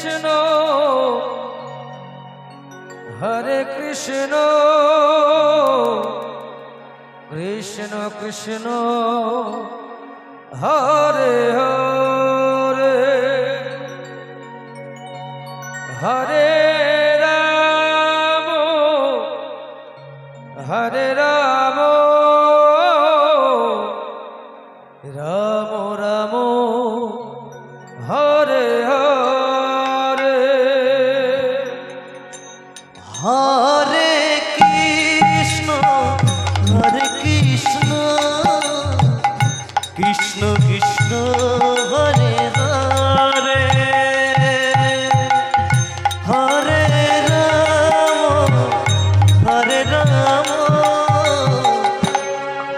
Krishna Hare Krishna Krishna Krishna Hare Hare Hare Ram Hare Ram Ram Ram Hare Hare Hare Krishna Krishna Krishna Hare Hare Hare Ram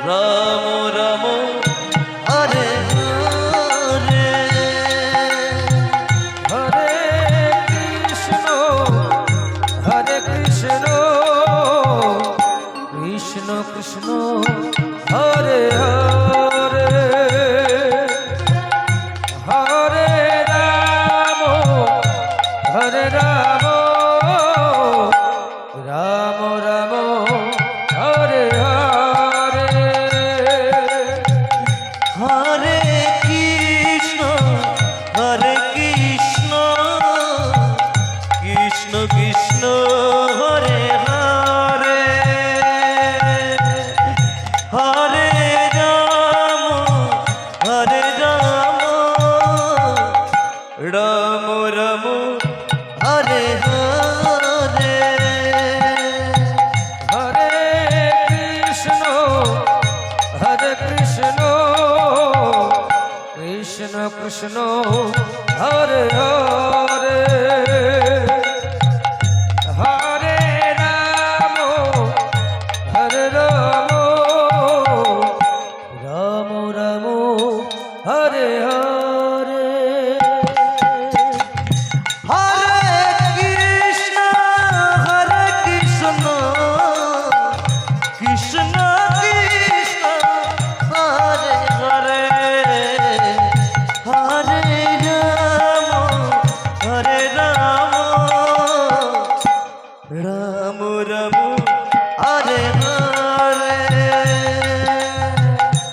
Ram Ram Hare Hare Hare Krishna Krishna Krishna Hare Hare Hare Ram Ram Ram Hare Hare Hare Krishna Krishna Krishna Hare Hare Hare Ram Ram Ram Hare Hare Hare Krishna Krishna Krishna Hare Hare Hare Ram Ram Ram Hare Hare Hare Krishna Krishna Krishna Hare Hare Hare Ram Ram Ram Hare Hare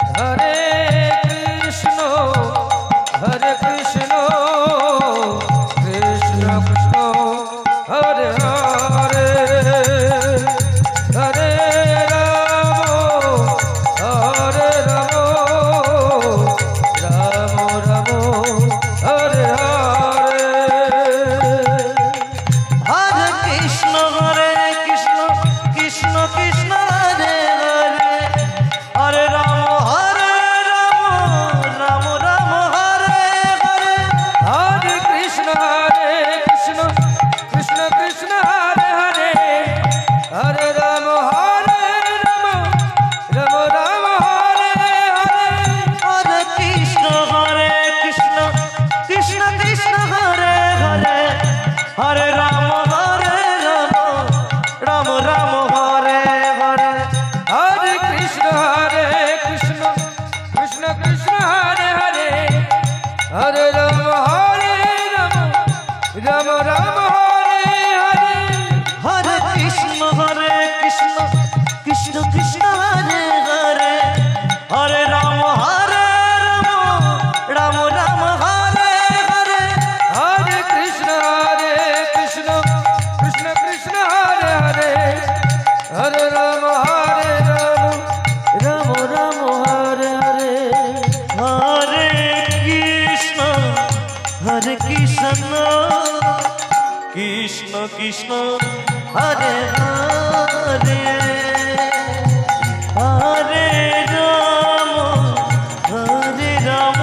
Hare Krishna Krishna Krishna Hare Hare Hare Ram Ram Ram Hare Hare Hare Krishna Krishna Krishna Hare Hare Hare Ram Ram Ram Hare Hare Hare Krishna Krishna Krishna Hare Hare Hare Ram Ram Hare Hare Hare Krishna Krishna Krishna Hare Hare Hare Ram Ram Hare Hare Hare Krishna Krishna Krishna Hare Hare Hare Ram Ram Hare Hare Hare Krishna Krishna Krishna Hare Hare Hare Ram Ram Hare Hare Hare Krishna Krishna Krishna Hare Hare Hare Ram Ram Hare Hare Hare Krishna Krishna Krishna Hare Hare Hare Ram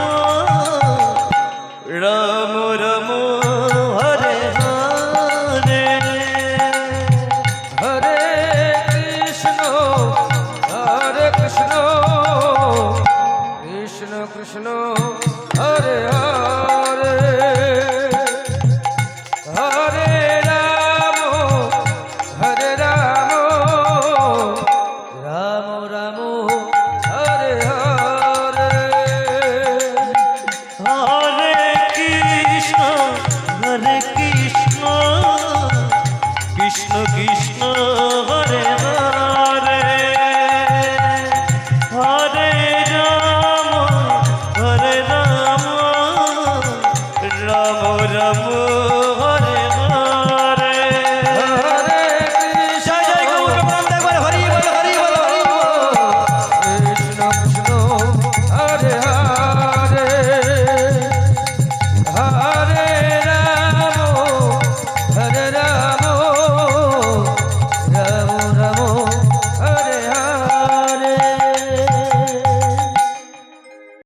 Ram Ram Hare Hare Hare Krishna Krishna Krishna Hare Hare Hare Ram Ram Hare Hare Hare Krishna Krishna